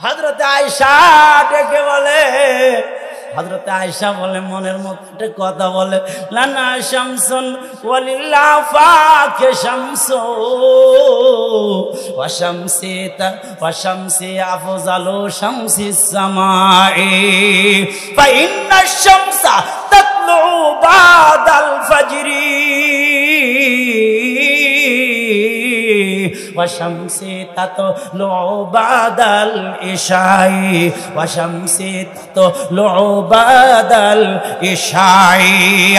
হযরত আয়েশা ডেকে বলে, হযরত আয়েশা বলে মনের মধ্যে কথা বলে, লানা শামসুন ওয়ালিল্লাহ ফাকে শামসু ওয়া শামসি আফজালু শামসিস সামাই ফা ইন্না শামসা তাতলু বাদাল ফাজরি ওয়া শামসি তাতলু বাদাল ইশাই ওয়া শামসি তাতলু বাদাল ইশাই।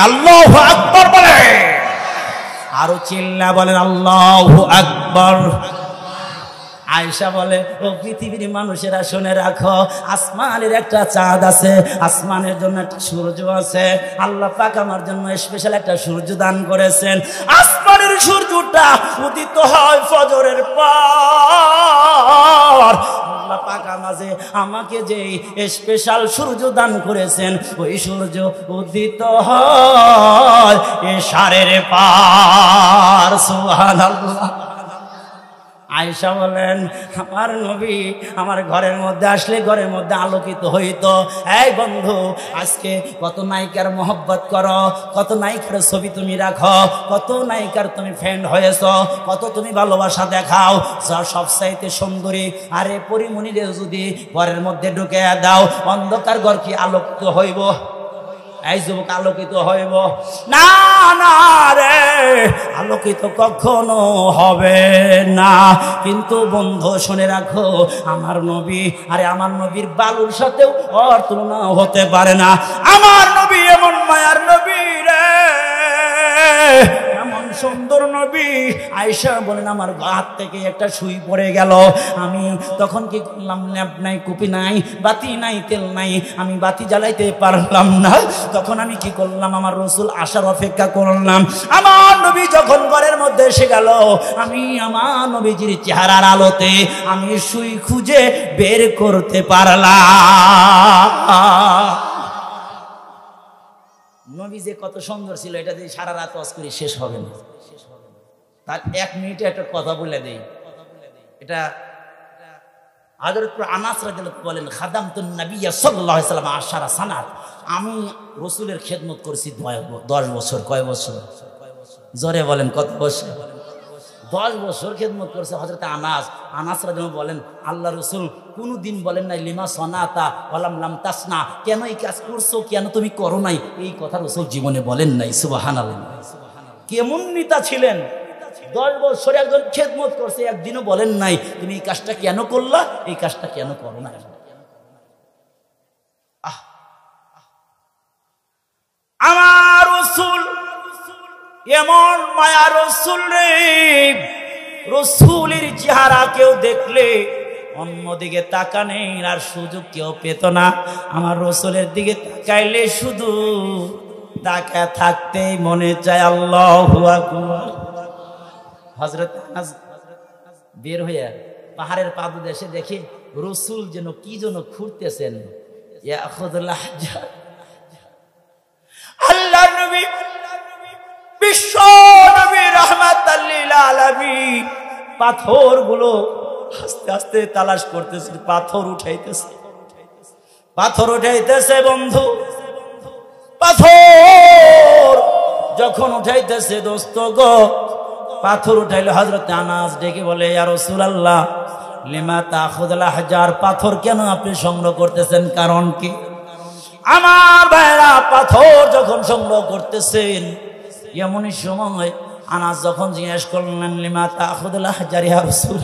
আল্লাহু আকবার বলে, আরো চিল্লা বলেন আল্লাহু আকবার। আয়েশা বলে, ও পৃথিবীর মানুষেরা শুনে রাখো, আসমানের একটা চাঁদ আছে, আসমানের জন্য একটা সূর্য আছে। আল্লাহ পাক আমার জন্য স্পেশাল একটা সূর্য দান করেছেন। আসমানের সূর্যটা উদিত হয় ফজরের পর। আল্লাহ পাক আমাকে যে স্পেশাল সূর্য দান করেছেন, ওই সূর্য উদিত হয় এশারের পার। সুবহানাল্লাহ। আয়েশা বলেন, আমার নবী আমার ঘরের মধ্যে আসলে ঘরের মধ্যে আলোকিত হইতো। এই বন্ধু, আজকে কত নায়িকার মহব্বত করো, কত নায়িকার ছবি তুমি রাখো, কত নায়িকার তুমি ফ্রেন্ড হয়েছ, কত তুমি ভালোবাসা দেখাও, যা সবচাইতে সুন্দরী আরে পরিমণিরে যদি ঘরের মধ্যে ঢুকে দাও, অন্ধকার ঘর কি আলোকিত হইব? এই যুবক আলোকিত হইব না? না রে, আলোকিত কখনো হবে না। কিন্তু বন্ধু শুনে রাখো, আমার নবী, আরে আমার নবীর বালুর সাথেও ওর তুলনা হতে পারে না। আমার নবী এমন মায়ার নবী রে, এমন সুন্দর নবী। আয়েশা বলেন, আমার হাত থেকে একটা সুই পড়ে গেল। আমি তখন কি করলাম, ল্যাম্প নাই, কুপি নাই, বাতি নাই, তেল নাই, আমি বাতি জ্বালাইতে পারলাম না। তখন আমি কি করলাম, আমার রাসূল আসার অপেক্ষা করলাম। আমার নবী যখন ঘরের মধ্যে এসে গেল, আমি আমার নবীজির চেহারার আলোতে আমি সুই খুঁজে বের করতে পারলাম। নবী যে কত সুন্দর ছিল, এটা দিয়ে সারা রাত ওয়াজ করে শেষ হবে না। তার এক মিনিটে একটা কথা বলে দেই। এটা হযরত আনাস রাদিয়াল্লাহু বলেন, খাদামতুন নবী সাল্লাল্লাহু আলাইহি ওয়াসাল্লাম 10 সানাত, আমি রাসূলের খেদমত করেছি 10 বছর। কয় বছর? জোরে বলেন, কত বছর? 10 বছর খেদমত করেছে হযরত আনাস। আনাস রাদিয়াল্লাহু বলেন, আল্লাহ রাসূল কোনদিন বলেন নাই লিমা সনাতা ওয়ালাম লাম তাসনা, কেন এই কাজ করছো, কেন তুমি করো নাই, এই কথা রাসূল জীবনে বলেন নাই। সুবহানাল্লাহ। কেমন নেতা ছিলেন! 10 বছর একজন খেদমত করছে, একদিনও বলেন নাই তুমি এই কাজটা কেন করলা, এই কাজটা কেন করো না। আমার রাসূল এমন মায়া রাসূল রে, রাসূলের চেহারা কেউ দেখলে অন্যদিকে তাকানোর আর সুযোগ কেউ পেত না। আমার রাসূলের দিকে তাকাইলে শুধু তাকায় থাকতেই মনে চায়। আল্লাহু আকবার। হযরত আনাস বের হইয়া পাহাড়ের পাদদেশে দেখে রাসূল যেন কি যেন খুঁড়তেছেন। ইয়াখুযুল আহজার, আল্লাহর নবী, বিশ্ব নবী রাহমাতাল লিল আলামিন পাথরগুলো আস্তে আস্তে তালাশ করতেছে, পাথর উঠাইতেছে, পাথর উঠাইতেছে। বন্ধু, পাথর যখন উঠাইতেছে, দোস্ত গো, পাথর উঠাইলো। হযরত আনাস ডেকে বলে, ইয়া রাসূলুল্লাহ লিমা তাখুযুল আহজার, পাথর কেন আপনি সংগ্রহ করতেছেন, কারণ কি? আমার ভাইরা, পাথর যখন সংগ্রহ করতেছেন, এমনই সময় আনাস যখন জিজ্ঞেস করলেন, লিমা তাখুযুল আহজার ইয়া রাসূল,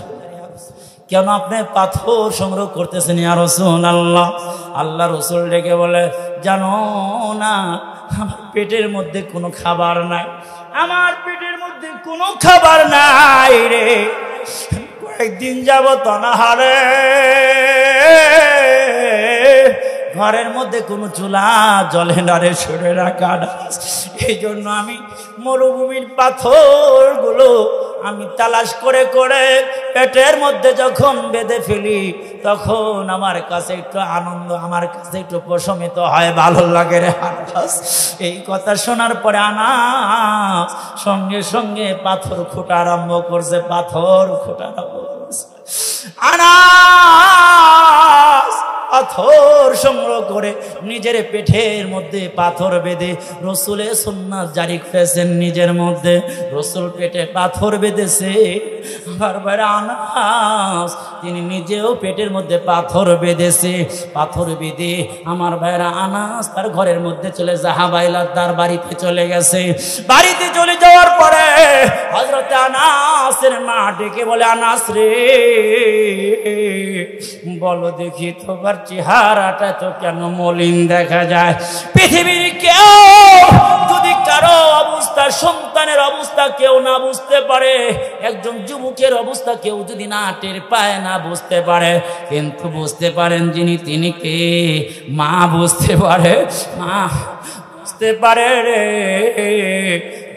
কেন আপনি পাথর সংগ্রহ করতেছেন ইয়া রাসূলুল্লাহ? আল্লাহ রাসূল ডেকে বলে, জানো না আমার পেটের মধ্যে কোনো খাবার নাই, আমার পেটের মধ্যে কোনো খাবার নাই রে, কয়েকদিন যাবত অনাহারে, ঘরের মধ্যে কোনো চুলা জ্বলে না রে, সরে রাখা। এই জন্য আমি মরুভূমির পাথরগুলো আমি তালাশ করে করে পেটের মধ্যে যখন বেঁধে ফেলি, তখন আমার কাছে একটু আনন্দ, আমার কাছে একটু প্রশমিত হয়, ভালো লাগে রে আনাস। এই কথা শোনার পরে আনাস সঙ্গে সঙ্গে পাথর খোঁটা আরম্ভ করছে, পাথর খোঁটা আরম্ভ করছে। আনাস পাথর সংগ্রহ করে নিজের পেটের মধ্যে পাথর বেঁধে রসুলে সুন্নাত জারি করেছেন নিজের মধ্যে। রসুল পেটে পাথর বেঁধেছে, আমার ভাইরা আনাস তিনি নিজেও পেটের মধ্যে পাথর বেঁধেছে। পাথর বেঁধে আমার ভাইরা আনাস তার ঘরের মধ্যে চলে জাহাবাইলার তার বাড়িতে চলে গেছে। বাড়িতে চলে যাওয়ার পরে হযরত আনাসের মা ডেকে বলে, আনাস রে বলো দেখি তোমার চেহারাটা তো কেন মলিন দেখা যায়। পৃথিবীর কেউ যদি কারো অবস্থা, সন্তানের অবস্থা কেউ না বুঝতে পারে, একজন যুবকের অবস্থা কেউ যদি না টের পায়, না বুঝতে পারে, কিন্তু বুঝতে পারেন যিনি, তিনি কে? মা বুঝতে পারে, মা বুঝতে পারে রে।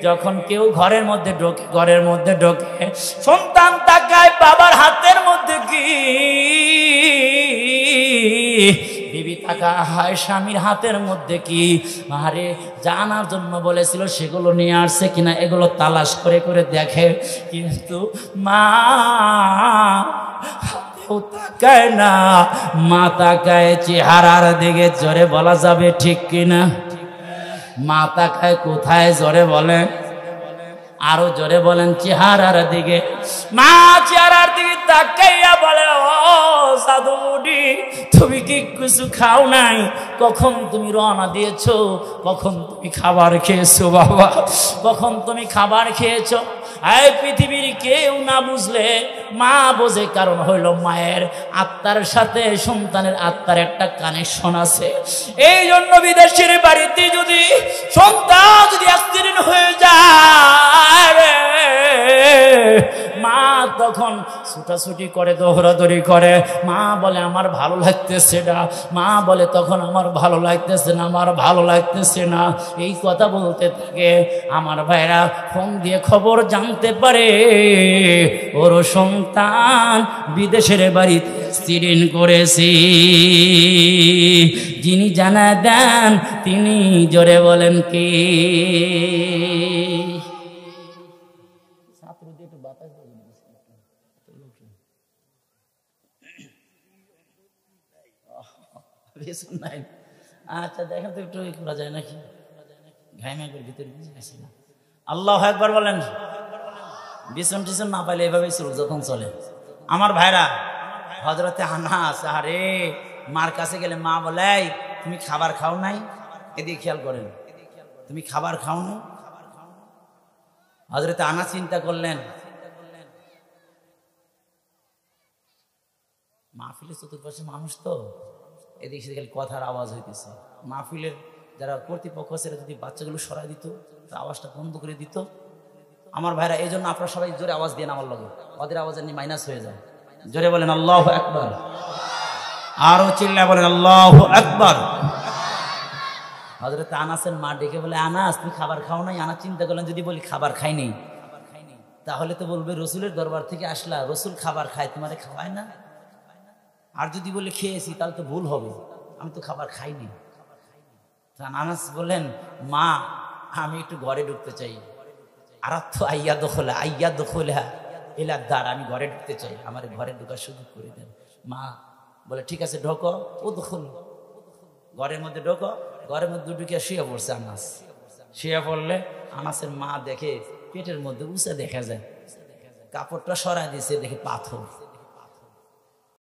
যখন কেউ ঘরের মধ্যে ঢোকে সন্তান তাকায় বাবার হাতের মধ্যে কি, বিবি তাকায় স্বামীর হাতের মধ্যে কি। আরে জানার জন্য বলেছিল সেগুলো নিয়ে আসছে কিনা এগুলো তালাশ করে করে দেখে, কিন্তু মা তাকায় না, মা তাকায় চেহারার দিকে। জোরে বলা যাবে ঠিক কিনা? মা তাকায় কোথায়? জোরে বলেন, আরো জোরে বলেন। চেহারার দিকে। মা চেহারার দিকে তাকাইয়া বলে, ও সাধুডি তুমি কি কিছু খাও নাই? কখন তুমি রওনা দিয়েছো? কখন তুমি খাবার খেয়েছো বাবা? কখন তুমি খাবার খেয়েছো? এই পৃথিবীর কেউ না বুঝলে মা বোঝে, কারণ হইল মায়ের আত্মার সাথে সন্তানের আত্মার একটা কানেকশন আছে। এই জন্য বিদেশের বাড়িতে যদি সন্তান যদি অ্যাক্সিডেন্ট হয়ে যায়, মা তখন ছুটাছুটি করে, দৌড়াদৌড়ি করে। মা বলে আমার ভালো লাগতেছে না, মা বলে তখন আমার ভালো লাগতেছে না, আমার ভালো লাগতেছে না, এই কথা বলতে থাকে। আমার ভাইরা ফোন দিয়ে খবর জানতে পারে ওর সন্তান বিদেশের বাড়িতে অ্যাক্সিডেন্ট করেছে। যিনি জানা দেন তিনি জোরে বলেন কি? আচ্ছা দেখেন তো একটু করা যায় নাকি? ঘাইমা করে ভিতরে বুঝে না। আল্লাহু আকবার বলেন। বিছন টিছন না পাইলে এভাবে যখন চলে। আমার ভাইরা হযরতে আনাস, আরে মার কাছে গেলে মা বলে, তুমি খাবার খাও নাই? এদিকে খেয়াল করেন, তুমি খাবার খাও নাই? হযরতে আনাস চিন্তা করলেন, মাহফিলের চতুর্পাশে মানুষ তো, এদিকে সেদিকে কথার আওয়াজ হইতেছে। মাহফিলের যারা কর্তৃপক্ষ সেটা যদি বাচ্চাগুলো সরাই দিত, আওয়াজটা বন্ধ করে দিত। আমার ভাইরা এই জন্য আপনারা সবাই জোরে আওয়াজ দিয়ে আমার লগে, ওদের আওয়াজ এমনি মাইনাস হয়ে যায়। জোরে বলেন আল্লাহু আকবার, আরো চিল্লায় বলেন আল্লাহু আকবার। হযরত আনাসের মা ডেকে বলে, আনাস তুমি খাবার খাও নাই? আনাস চিন্তা করলেন, যদি বলি খাবার খাইনি তাহলে তো বলবে রসুলের দরবার থেকে আসলা, রসুল খাবার খায়, তোমারে খাওয়ায় না। আর যদি বলে খেয়েছি তাহলে তো ভুল হবে, আমি তো খাবার খাইনি। আনাস বলেন, মা আমি একটু ঘরে ঢুকতে চাই। আরাত্থ আইয়া দখলা এলার দ্বার, আমি ঘরে ঢুকতে চাই, আমার ঘরে ঢোকার সুযোগ করে দেন। মা বলে ঠিক আছে ঢোকো। ও দখল, ঘরের মধ্যে ঢোকো। ঘরের মধ্যে ঢুকে শুয়ে পড়ছে আনাস। শুয়ে পড়লে আনাসের মা দেখে পেটের মধ্যে উঁচা দেখা যায়, কাপড়টা সরাই দিয়েছে, দেখে পাথর।